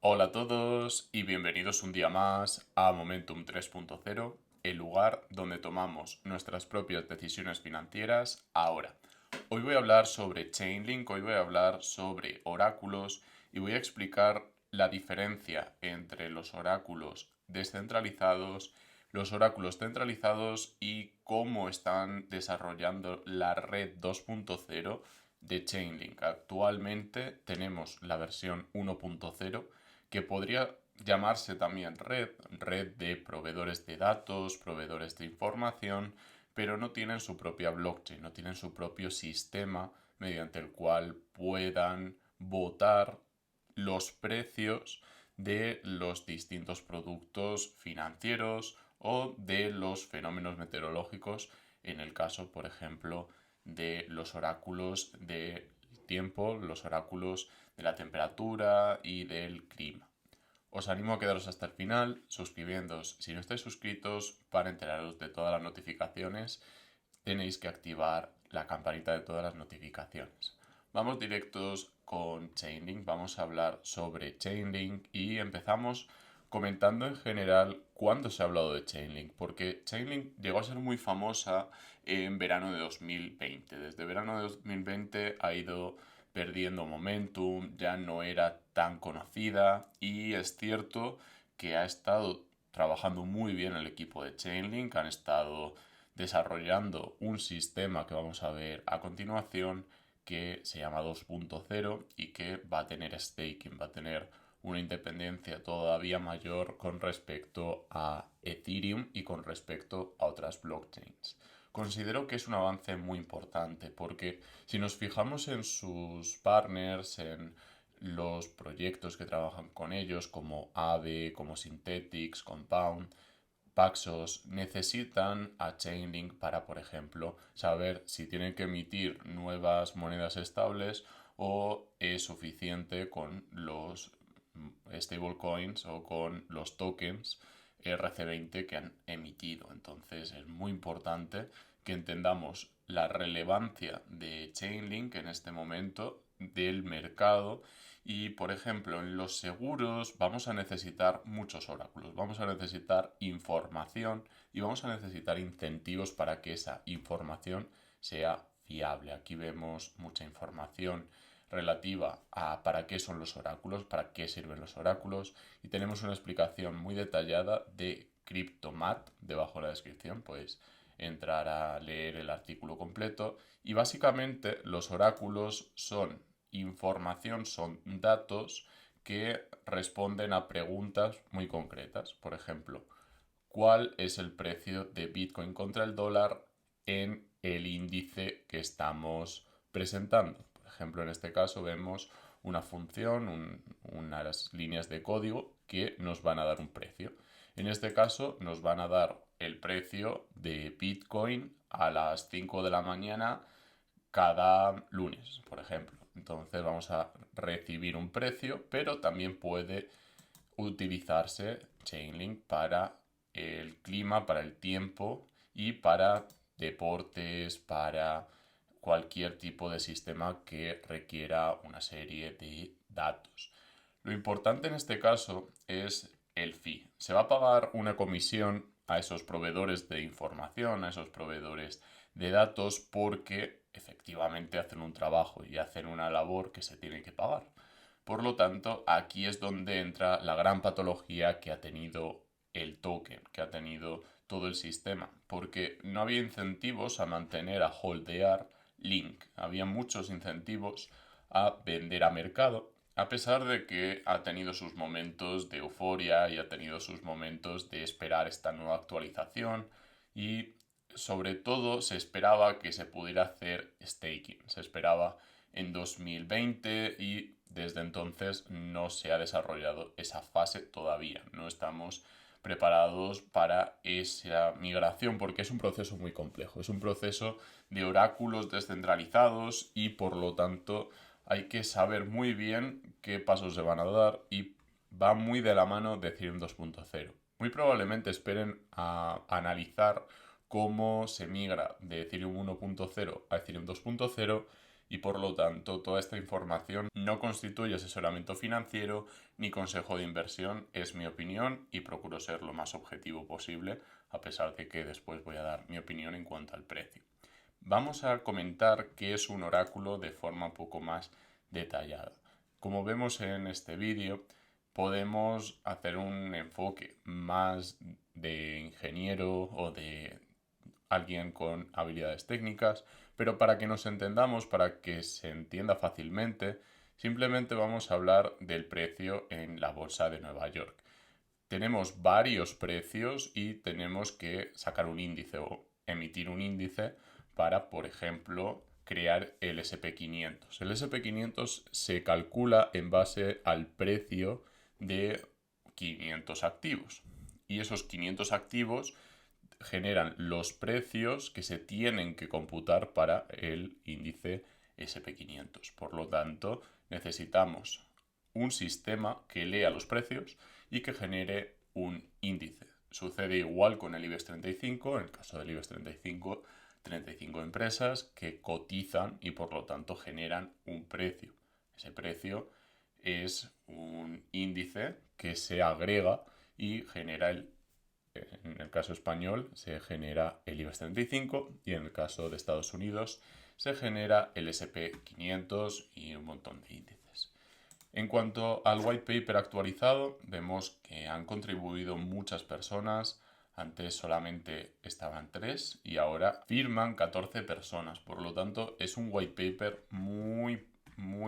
Hola a todos y bienvenidos un día más a Momentum 3.0, el lugar donde tomamos nuestras propias decisiones financieras ahora. Hoy voy a hablar sobre Chainlink, hoy voy a hablar sobre oráculos y voy a explicar la diferencia entre los oráculos descentralizados, los oráculos centralizados y cómo están desarrollando la red 2.0 de Chainlink. Actualmente tenemos la versión 1.0 que podría llamarse también red de proveedores de datos, proveedores de información, pero no tienen su propia blockchain, no tienen su propio sistema mediante el cual puedan votar los precios de los distintos productos financieros o de los fenómenos meteorológicos, en el caso, por ejemplo, de los oráculos del tiempo, los oráculos de la temperatura y del clima. Os animo a quedaros hasta el final, suscribiéndoos si no estáis suscritos para enteraros de todas las notificaciones. Tenéis que activar la campanita de todas las notificaciones. Vamos directos con Chainlink, vamos a hablar sobre Chainlink y empezamos comentando en general cuándo se ha hablado de Chainlink, porque Chainlink llegó a ser muy famosa en verano de 2020. Desde verano de 2020 ha ido perdiendo momentum, ya no era tan conocida y es cierto que ha estado trabajando muy bien el equipo de Chainlink, han estado desarrollando un sistema que vamos a ver a continuación que se llama 2.0 y que va a tener staking, va a tener una independencia todavía mayor con respecto a Ethereum y con respecto a otras blockchains. Considero que es un avance muy importante porque si nos fijamos en sus partners, en los proyectos que trabajan con ellos, como Aave, como Synthetix, Compound, Paxos, necesitan a Chainlink para, por ejemplo, saber si tienen que emitir nuevas monedas estables o es suficiente con los stablecoins o con los tokens RC20 que han emitido. Entonces es muy importante que entendamos la relevancia de Chainlink en este momento del mercado y, por ejemplo, en los seguros vamos a necesitar muchos oráculos, vamos a necesitar información y vamos a necesitar incentivos para que esa información sea fiable. Aquí vemos mucha información relativa a para qué son los oráculos, para qué sirven los oráculos y tenemos una explicación muy detallada de Cryptomat debajo de la descripción, pues entrar a leer el artículo completo y básicamente los oráculos son información, son datos que responden a preguntas muy concretas. Por ejemplo, ¿cuál es el precio de Bitcoin contra el dólar en el índice que estamos presentando? Por ejemplo, en este caso vemos una función, unas líneas de código que nos van a dar un precio. En este caso nos van a dar el precio de Bitcoin a las 5 de la mañana cada lunes, por ejemplo. Entonces vamos a recibir un precio, pero también puede utilizarse Chainlink para el clima, para el tiempo y para deportes, para cualquier tipo de sistema que requiera una serie de datos. Lo importante en este caso es el fee. Se va a pagar una comisión a esos proveedores de información, a esos proveedores de datos, porque efectivamente hacen un trabajo y hacen una labor que se tiene que pagar. Por lo tanto, aquí es donde entra la gran patología que ha tenido el token, que ha tenido todo el sistema, porque no había incentivos a mantener, a holdear Link. Había muchos incentivos a vender a mercado, a pesar de que ha tenido sus momentos de euforia y ha tenido sus momentos de esperar esta nueva actualización y sobre todo se esperaba que se pudiera hacer staking, se esperaba en 2020 y desde entonces no se ha desarrollado esa fase todavía. No estamos preparados para esa migración porque es un proceso muy complejo. Es un proceso de oráculos descentralizados y por lo tanto hay que saber muy bien qué pasos se van a dar y va muy de la mano de Ethereum 2.0. Muy probablemente esperen a analizar cómo se migra de Ethereum 1.0 a Ethereum 2.0 y por lo tanto toda esta información no constituye asesoramiento financiero ni consejo de inversión, es mi opinión y procuro ser lo más objetivo posible, a pesar de que después voy a dar mi opinión en cuanto al precio. Vamos a comentar qué es un oráculo de forma un poco más detallada. Como vemos en este vídeo, podemos hacer un enfoque más de ingeniero o de alguien con habilidades técnicas, pero para que nos entendamos, para que se entienda fácilmente, simplemente vamos a hablar del precio en la bolsa de Nueva York. Tenemos varios precios y tenemos que sacar un índice o emitir un índice para, por ejemplo, crear el SP500. El SP500 se calcula en base al precio de 500 activos. Y esos 500 activos generan los precios que se tienen que computar para el índice SP500. Por lo tanto, necesitamos un sistema que lea los precios y que genere un índice. Sucede igual con el IBEX 35, en el caso del IBEX 35, 35 empresas que cotizan y por lo tanto generan un precio. Ese precio es un índice que se agrega y genera en el caso español se genera el IBEX 35 y en el caso de Estados Unidos se genera el SP500 y un montón de índices. En cuanto al white paper actualizado, vemos que han contribuido muchas personas. Antes solamente estaban 3 y ahora firman 14 personas. Por lo tanto, es un white paper muy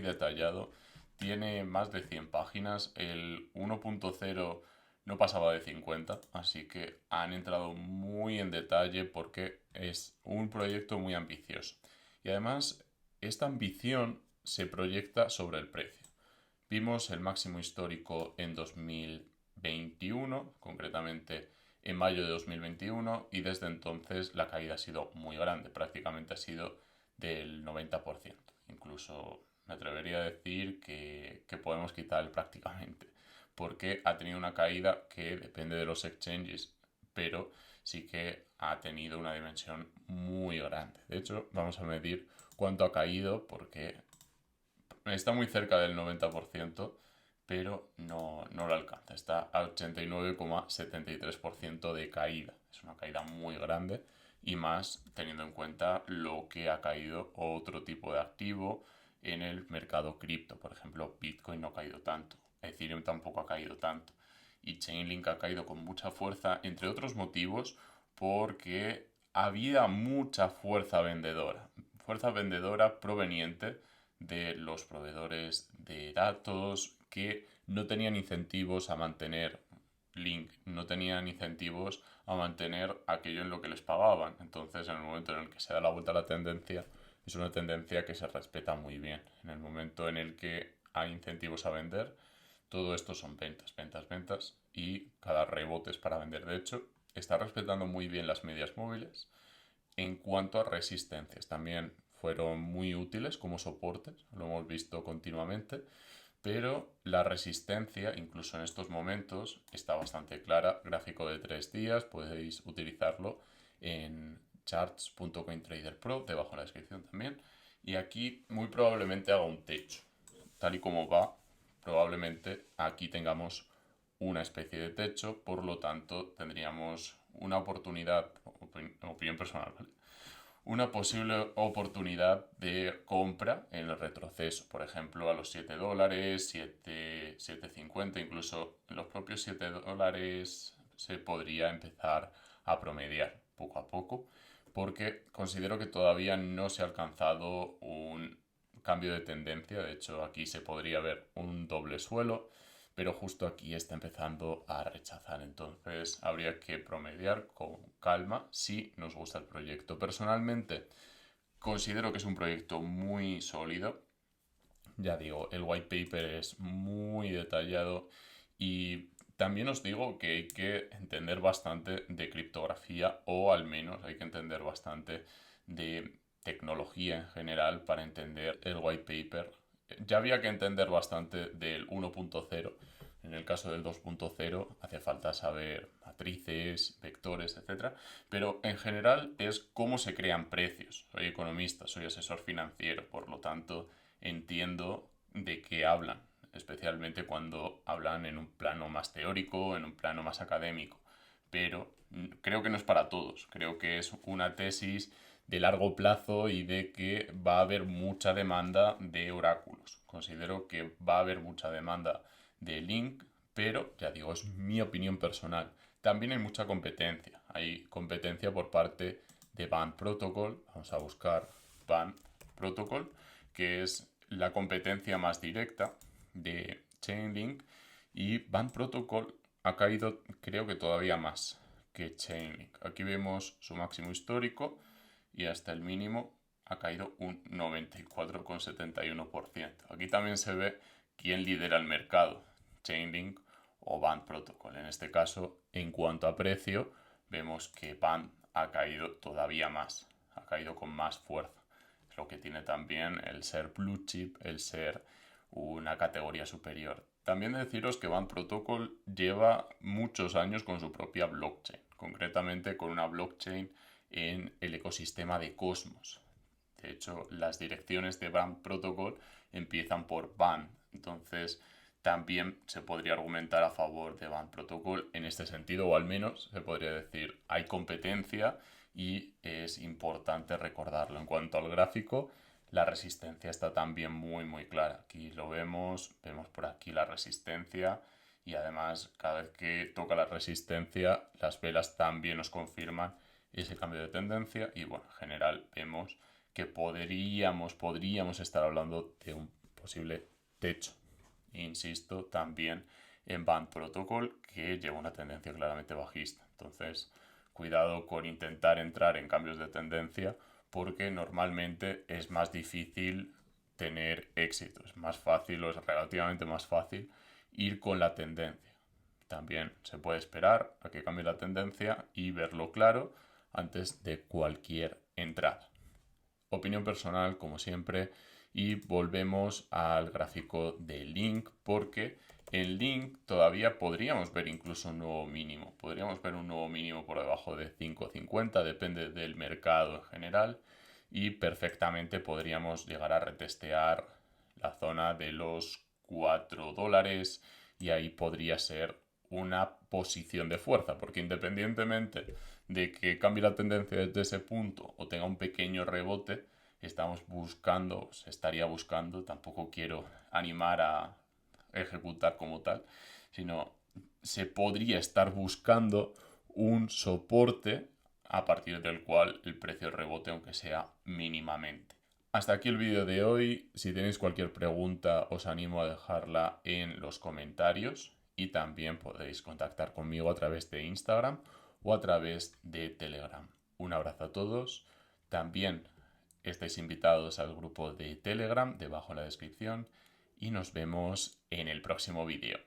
detallado. Tiene más de 100 páginas. El 1.0 no pasaba de 50, así que han entrado muy en detalle porque es un proyecto muy ambicioso. Y además, esta ambición se proyecta sobre el precio. Vimos el máximo histórico en 2021, concretamente en mayo de 2021, y desde entonces la caída ha sido muy grande, prácticamente ha sido del 90%. Incluso me atrevería a decir que podemos quitar el prácticamente, porque ha tenido una caída que depende de los exchanges, pero sí que ha tenido una dimensión muy grande. De hecho, vamos a medir cuánto ha caído porque está muy cerca del 90%, pero no lo alcanza. Está a 89,73% de caída. Es una caída muy grande y más teniendo en cuenta lo que ha caído otro tipo de activo en el mercado cripto. Por ejemplo, Bitcoin no ha caído tanto, Ethereum tampoco ha caído tanto y Chainlink ha caído con mucha fuerza, entre otros motivos, porque había mucha fuerza vendedora proveniente de los proveedores de datos que no tenían incentivos a mantener Link, no tenían incentivos a mantener aquello en lo que les pagaban. Entonces, en el momento en el que se da la vuelta a la tendencia, es una tendencia que se respeta muy bien. En el momento en el que hay incentivos a vender, todo esto son ventas, ventas, ventas y cada rebote es para vender. De hecho, está respetando muy bien las medias móviles. En cuanto a resistencias, también fueron muy útiles como soportes, lo hemos visto continuamente, pero la resistencia, incluso en estos momentos, está bastante clara. Gráfico de 3 días, podéis utilizarlo en charts.cointrader.pro, debajo en la descripción también. Y aquí muy probablemente haga un techo. Tal y como va, probablemente aquí tengamos una especie de techo, por lo tanto tendríamos una oportunidad, opinión personal, ¿vale? Una posible oportunidad de compra en el retroceso, por ejemplo a los $7, 7,50, incluso en los propios $7 se podría empezar a promediar poco a poco, porque considero que todavía no se ha alcanzado un cambio de tendencia. De hecho, aquí se podría ver un doble suelo, pero justo aquí está empezando a rechazar. Entonces habría que promediar con calma si nos gusta el proyecto. Personalmente considero que es un proyecto muy sólido. Ya digo, el white paper es muy detallado y también os digo que hay que entender bastante de criptografía o al menos hay que entender bastante de tecnología en general para entender el white paper. Ya había que entender bastante del 1.0. En el caso del 2.0 hace falta saber matrices, vectores, etc. Pero en general es cómo se crean precios. Soy economista, soy asesor financiero, por lo tanto entiendo de qué hablan, especialmente cuando hablan en un plano más teórico, en un plano más académico. Pero creo que no es para todos, creo que es una tesis de largo plazo y de que va a haber mucha demanda de oráculos. Considero que va a haber mucha demanda de Link, pero ya digo, es mi opinión personal. También hay mucha competencia. Hay competencia por parte de Band Protocol. Vamos a buscar Band Protocol, que es la competencia más directa de Chainlink. Y Band Protocol ha caído, creo que todavía más que Chainlink. Aquí vemos su máximo histórico y hasta el mínimo ha caído un 94,71%. Aquí también se ve quién lidera el mercado, Chainlink o Band Protocol. En este caso, en cuanto a precio, vemos que Band ha caído todavía más, ha caído con más fuerza. Es lo que tiene también el ser blue chip, el ser una categoría superior. También deciros que Band Protocol lleva muchos años con su propia blockchain, concretamente con una blockchain en el ecosistema de Cosmos. De hecho, las direcciones de Band Protocol empiezan por Band. Entonces, también se podría argumentar a favor de Band Protocol en este sentido, o al menos se podría decir, hay competencia y es importante recordarlo. En cuanto al gráfico, la resistencia está también muy clara. Aquí lo vemos por aquí la resistencia y además cada vez que toca la resistencia, las velas también nos confirman ese cambio de tendencia y bueno, en general vemos que podríamos estar hablando de un posible techo. Insisto también en Band Protocol, que lleva una tendencia claramente bajista. Entonces, cuidado con intentar entrar en cambios de tendencia porque normalmente es más difícil tener éxito. Es más fácil o es relativamente más fácil ir con la tendencia. También se puede esperar a que cambie la tendencia y verlo claro antes de cualquier entrada. Opinión personal, como siempre, y volvemos al gráfico de Link porque en Link todavía podríamos ver incluso un nuevo mínimo. Podríamos ver un nuevo mínimo por debajo de 5.50, depende del mercado en general, y perfectamente podríamos llegar a retestear la zona de los $4 y ahí podría ser una posición de fuerza, porque independientemente de que cambie la tendencia desde ese punto o tenga un pequeño rebote, se estaría buscando, tampoco quiero animar a ejecutar como tal, sino se podría estar buscando un soporte a partir del cual el precio rebote, aunque sea mínimamente. Hasta aquí el vídeo de hoy. Si tenéis cualquier pregunta, os animo a dejarla en los comentarios y también podéis contactar conmigo a través de Instagram o a través de Telegram. Un abrazo a todos. También estáis invitados al grupo de Telegram debajo en la descripción y nos vemos en el próximo vídeo.